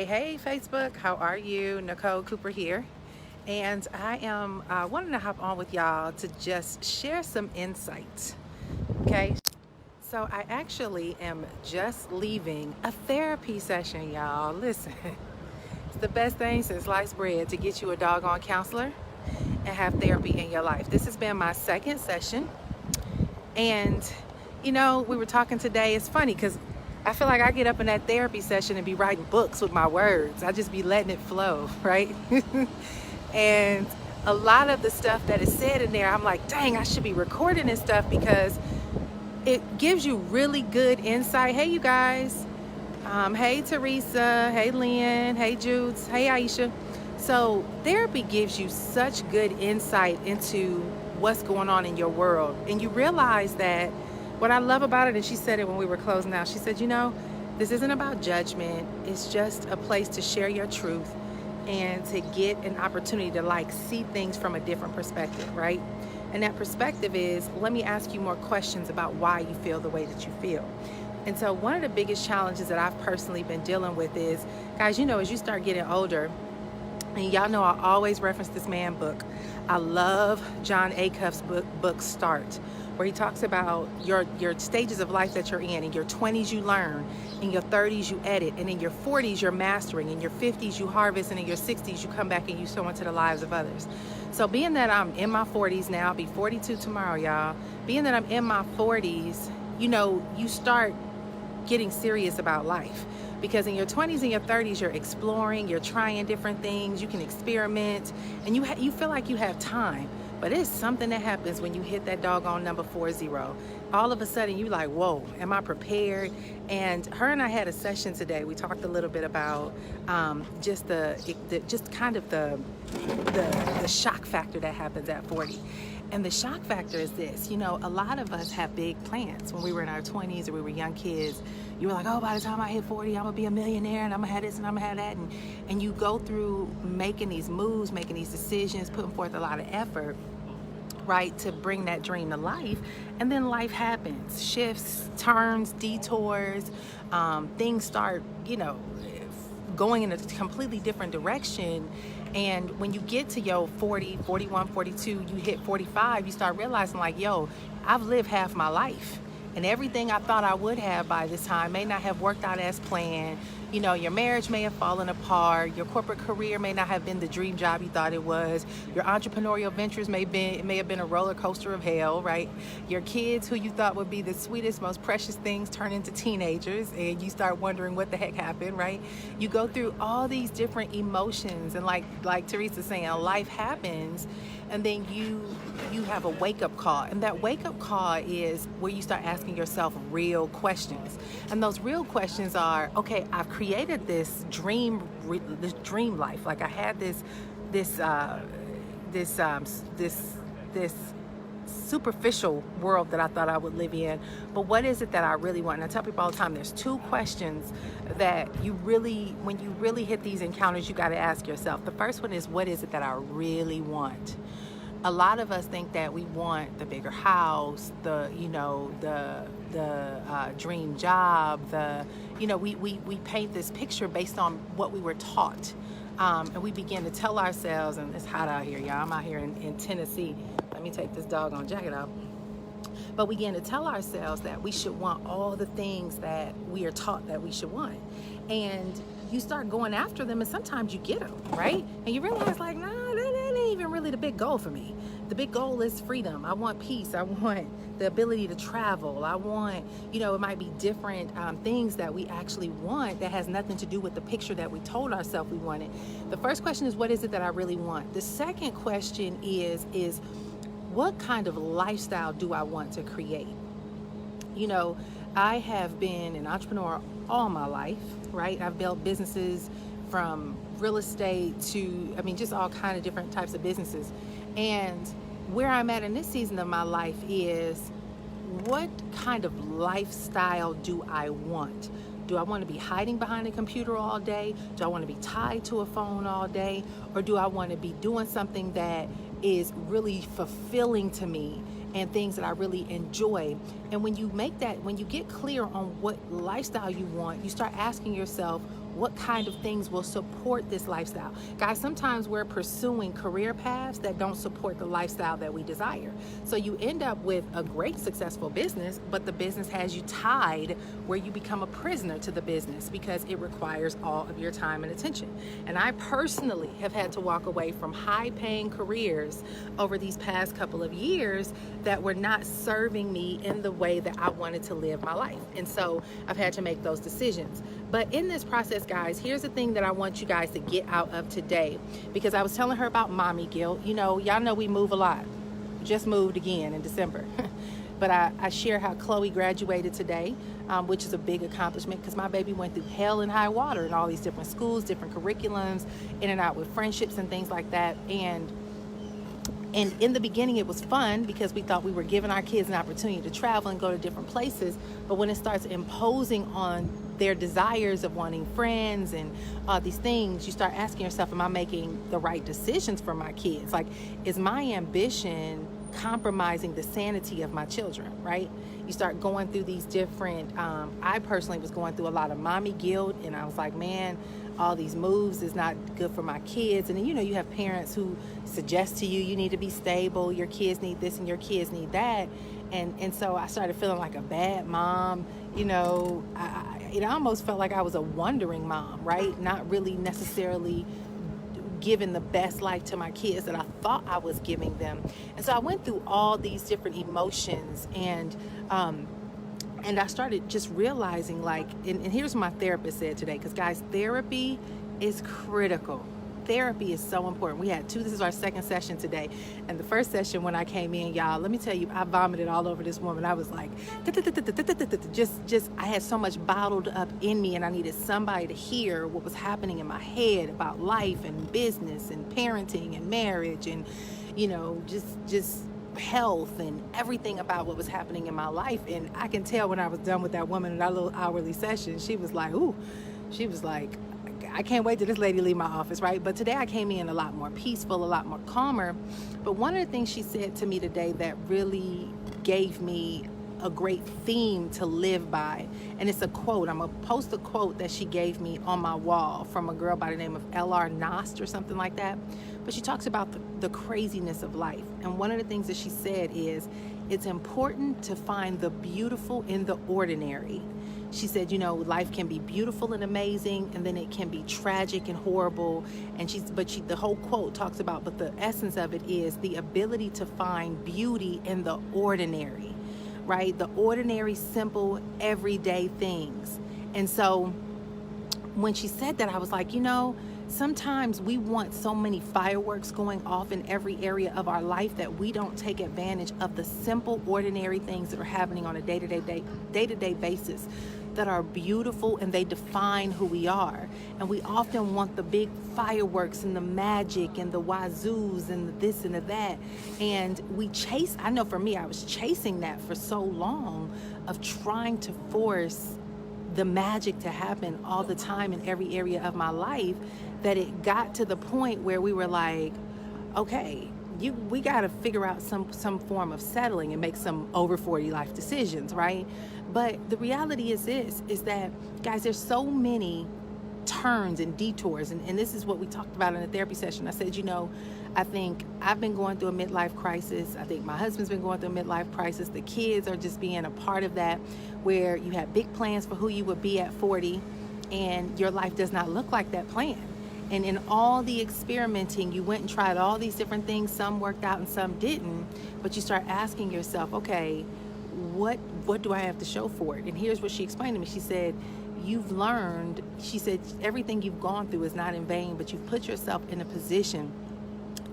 Hey, Facebook, how are you? Nicole Cooper here. And I am wanting to hop on with y'all to just share some insights. Okay. So I actually am just leaving a therapy session, y'all. Listen, it's the best thing since sliced bread to get you a doggone counselor and have therapy in your life. This has been my second session. And, we were talking today. It's funny because I feel like I get up in that therapy session and be writing books with my words. I just be letting it flow, right? And a lot of the stuff that is said in there, I'm like, dang, I should be recording this stuff because it gives you really good insight. Hey, you guys. Hey, Teresa. Hey, Lynn. Hey, Judes. Hey, Aisha. So therapy gives you such good insight into what's going on in your world. And you realize that what I love about it, and she said it when we were closing out, she said, this isn't about judgment. It's just a place to share your truth and to get an opportunity to see things from a different perspective, right? And that perspective is, let me ask you more questions about why you feel the way that you feel. And so one of the biggest challenges that I've personally been dealing with is, guys, as you start getting older, and y'all know I always reference this man book. I love John Acuff's book Start, where he talks about your stages of life that you're in. In your 20s, you learn. In your 30s, you edit. And in your 40s, you're mastering. In your 50s, you harvest. And in your 60s, you come back and you sow into the lives of others. So being that I'm in my 40s now, I'll be 42 tomorrow, y'all. Being that I'm in my 40s, you start getting serious about life. Because in your 20s and your 30s, you're exploring, you're trying different things, you can experiment, and you feel like you have time. But it's something that happens when you hit that doggone number 40. All of a sudden, you like, whoa, am I prepared? And her and I had a session today. We talked a little bit about just the shock factor that happens at 40. And the shock factor is this, a lot of us have big plans. When we were in our 20s or we were young kids, you were like, oh, by the time I hit 40, I'm gonna be a millionaire and I'm gonna have this and I'm gonna have that. And you go through making these moves, making these decisions, putting forth a lot of effort, right, to bring that dream to life. And then life happens, shifts, turns, detours, things start, going in a completely different direction. And when you get to your 40, 41, 42, you hit 45, you start realizing like, yo, I've lived half my life. And everything I thought I would have by this time may not have worked out as planned. Your marriage may have fallen apart. Your corporate career may not have been the dream job you thought it was. Your entrepreneurial ventures may have been a roller coaster of hell, right? Your kids, who you thought would be the sweetest, most precious things, turn into teenagers, and you start wondering what the heck happened, right? You go through all these different emotions, and like Teresa's saying, life happens, and then you have a wake-up call. And that wake-up call is where you start asking yourself real questions. And those real questions are, okay, I've created this dream life. Like I had this superficial world that I thought I would live in. But what is it that I really want? And I tell people all the time, there's two questions that when you really hit these encounters, you got to ask yourself. The first one is, what is it that I really want? A lot of us think that we want the bigger house, the dream job, we paint this picture based on what we were taught. And we begin to tell ourselves, and it's hot out here, y'all. I'm out here in Tennessee. Let me take this doggone jacket off. But we begin to tell ourselves that we should want all the things that we are taught that we should want. And you start going after them, and sometimes you get them, right? And you realize like, nah, that ain't even really the big goal for me. The big goal is freedom. I want peace. I want the ability to travel. I want, it might be different things that we actually want that has nothing to do with the picture that we told ourselves we wanted. The first question is, what is it that I really want? The second question is what kind of lifestyle do I want to create? I have been an entrepreneur all my life, right? I've built businesses from real estate to, just all kind of different types of businesses. And where I'm at in this season of my life is, what kind of lifestyle do I want? Do I want to be hiding behind a computer all day? Do I want to be tied to a phone all day? Or do I want to be doing something that is really fulfilling to me and things that I really enjoy? And when you get clear on what lifestyle you want, you start asking yourself, what kind of things will support this lifestyle. Guys, sometimes we're pursuing career paths that don't support the lifestyle that we desire. So you end up with a great successful business, but the business has you tied where you become a prisoner to the business because it requires all of your time and attention. And I personally have had to walk away from high paying careers over these past couple of years that were not serving me in the way that I wanted to live my life. And so I've had to make those decisions. But in this process, guys, here's the thing that I want you guys to get out of today, because I was telling her about mommy guilt. You know, y'all know we move a lot. Just moved again in December. But I share how Chloe graduated today, which is a big accomplishment because my baby went through hell and high water in all these different schools, different curriculums, in and out with friendships and things like that. And in the beginning, it was fun because we thought we were giving our kids an opportunity to travel and go to different places. But when it starts imposing on their desires of wanting friends and these things, you start asking yourself, am I making the right decisions for my kids? Like, is my ambition compromising the sanity of my children, right? You start going through these different, I personally was going through a lot of mommy guilt, and I was like, man, all these moves is not good for my kids. And then, you know, you have parents who suggest to you, you need to be stable, your kids need this and your kids need that. And so I started feeling like a bad mom. You know, it almost felt like I was a wandering mom, right? Not really necessarily giving the best life to my kids that I thought I was giving them. And so I went through all these different emotions, and I started just realizing, like, and here's what my therapist said today, because guys, therapy is critical. Therapy is so important. We had this is our second session today. And the first session when I came in, y'all, let me tell you, I vomited all over this woman. I was like, I had so much bottled up in me, and I needed somebody to hear what was happening in my head about life and business and parenting and marriage and, you know, just health and everything about what was happening in my life. And I can tell when I was done with that woman in our little hourly session, she was like, I can't wait till this lady leave my office, right? But today I came in a lot more peaceful, a lot more calmer. But one of the things she said to me today that really gave me a great theme to live by, and it's a quote. I'm gonna post a quote that she gave me on my wall from a girl by the name of L.R. Nost or something like that. But she talks about the craziness of life. And one of the things that she said is, it's important to find the beautiful in the ordinary. She said, you know, life can be beautiful and amazing, and then it can be tragic and horrible. And the whole quote talks about, but the essence of it is the ability to find beauty in the ordinary, right? The ordinary, simple, everyday things. And so when she said that, I was like, you know, sometimes we want so many fireworks going off in every area of our life that we don't take advantage of the simple, ordinary things that are happening on a day-to-day basis that are beautiful, and they define who we are. And we often want the big fireworks and the magic and the wazoos and the this and the that. And I know for me, I was chasing that for so long, of trying to force the magic to happen all the time in every area of my life, that it got to the point where we were like, okay, we got to figure out some form of settling and make some over 40 life decisions, right? But the reality is that, guys, there's so many turns and detours, and this is what we talked about in the therapy session. I said, you know, I think I've been going through a midlife crisis. I think my husband's been going through a midlife crisis. The kids are just being a part of that, where you have big plans for who you would be at 40, and your life does not look like that plan. And in all the experimenting, you went and tried all these different things. Some worked out and some didn't. But you start asking yourself, okay, what do I have to show for it? And here's what she explained to me. She said, you've learned, she said, everything you've gone through is not in vain, but you've put yourself in a position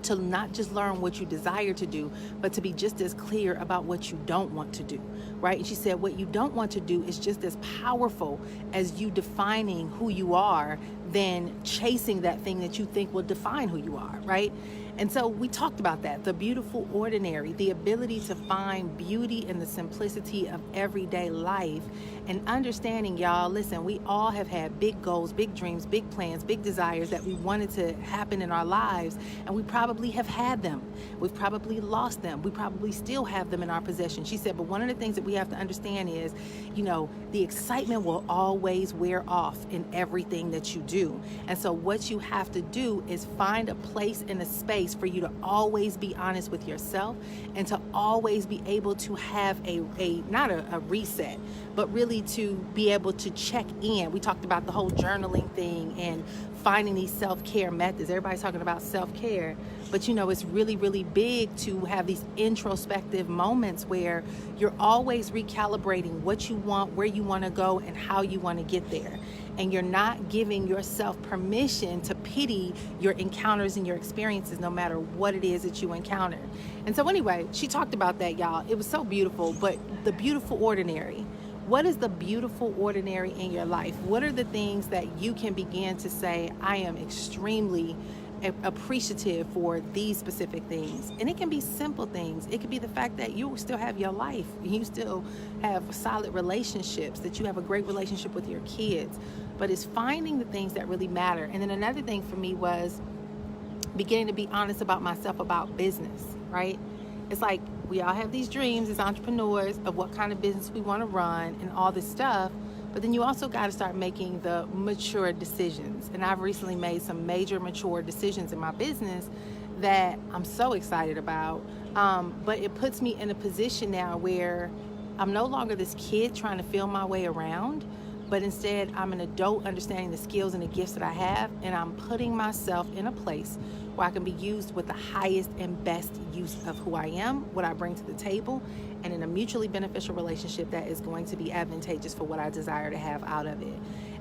to not just learn what you desire to do, but to be just as clear about what you don't want to do, right? And she said, what you don't want to do is just as powerful as you defining who you are than chasing that thing that you think will define who you are, right? And so we talked about that, the beautiful ordinary, the ability to find beauty in the simplicity of everyday life, and understanding, y'all, listen, we all have had big goals, big dreams, big plans, big desires that we wanted to happen in our lives, and we probably have had them. We've probably lost them. We probably still have them in our possession. She said, but one of the things that we have to understand is, the excitement will always wear off in everything that you do. And so what you have to do is find a place in a space for you to always be honest with yourself, and to always be able to have not a reset, but really to be able to check in. We talked about the whole journaling thing and finding these self-care methods. Everybody's talking about self-care, but it's really, really big to have these introspective moments where you're always recalibrating what you want, where you want to go, and how you want to get there. And you're not giving yourself permission to pity your encounters and your experiences, no matter what it is that you encounter. And so anyway, she talked about that, y'all. It was so beautiful. But the beautiful ordinary. What is the beautiful ordinary in your life? What are the things that you can begin to say, I am extremely appreciative for these specific things? And it can be simple things. It could be the fact that you still have your life, you still have solid relationships, that you have a great relationship with your kids. But it's finding the things that really matter. And then another thing for me was beginning to be honest about myself about business, right? It's like we all have these dreams as entrepreneurs of what kind of business we want to run and all this stuff. But then you also got to start making the mature decisions. And I've recently made some major mature decisions in my business that I'm so excited about. But it puts me in a position now where I'm no longer this kid trying to feel my way around, but instead I'm an adult understanding the skills and the gifts that I have, and I'm putting myself in a place where I can be used with the highest and best use of who I am, what I bring to the table, and in a mutually beneficial relationship that is going to be advantageous for what I desire to have out of it.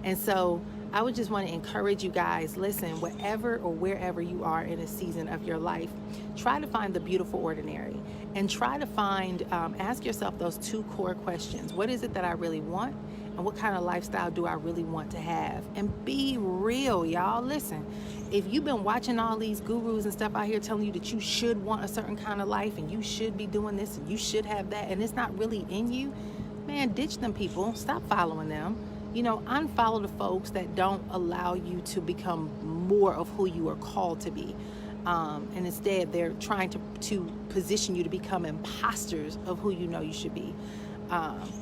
And so I would just want to encourage you guys, listen, whatever or wherever you are in a season of your life, try to find the beautiful ordinary, and try to find, ask yourself those two core questions. What is it that I really want? And what kind of lifestyle do I really want to have? And be real, y'all. Listen, if you've been watching all these gurus and stuff out here telling you that you should want a certain kind of life and you should be doing this and you should have that, and it's not really in you, man, ditch them people. Stop following them. Unfollow the folks that don't allow you to become more of who you are called to be. And instead, they're trying to position you to become imposters of who you know you should be.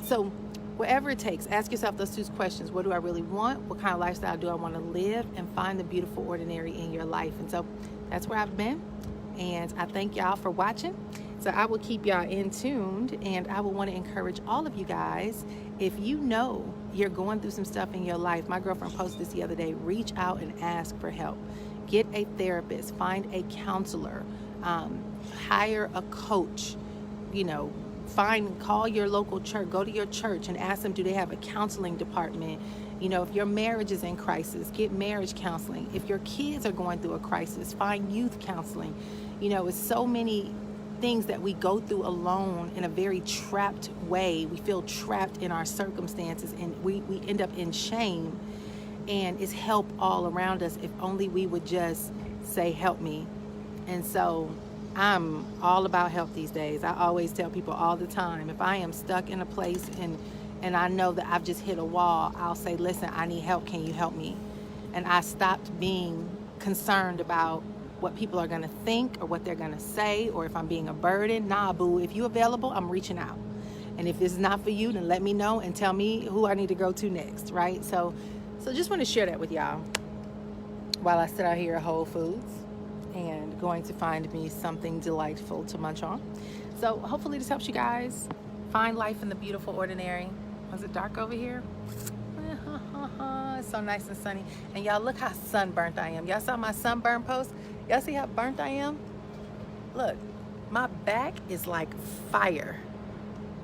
So whatever it takes, ask yourself those two questions. What do I really want? What kind of lifestyle do I want to live? And find the beautiful ordinary in your life. And so that's where I've been. And I thank y'all for watching. So I will keep y'all in tuned, and I will want to encourage all of you guys, if you know you're going through some stuff in your life, my girlfriend posted this the other day, reach out and ask for help. Get a therapist, find a counselor, hire a coach, call your local church, go to your church and ask them, do they have a counseling department? If your marriage is in crisis, get marriage counseling. If your kids are going through a crisis, find youth counseling. It's so many things that we go through alone in a very trapped way. We feel trapped in our circumstances, and we end up in shame. And it's help all around us if only we would just say, help me. And so I'm all about help these days. I always tell people all the time, if I am stuck in a place and I know that I've just hit a wall, I'll say, listen, I need help. Can you help me? And I stopped being concerned about what people are going to think or what they're going to say, or if I'm being a burden. Nah, boo, if you're available, I'm reaching out. And if this is not for you, then let me know and tell me who I need to go to next, right? So just want to share that with y'all while I sit out here at Whole Foods and going to find me something delightful to munch on. So hopefully this helps you guys find life in the beautiful ordinary. Was it dark over here? It's so nice and sunny. And y'all, look how sunburnt I am. Y'all saw my sunburn post? Y'all see how burnt I am? Look, my back is like fire.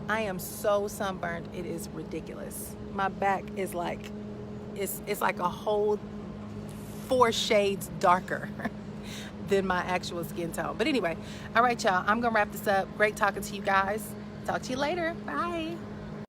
I am so sunburned, it is ridiculous. My back is like, it's like a whole 4 shades darker than my actual skin tone. But anyway, all right, y'all, I'm gonna wrap this up. Great talking to you guys. Talk to you later. Bye.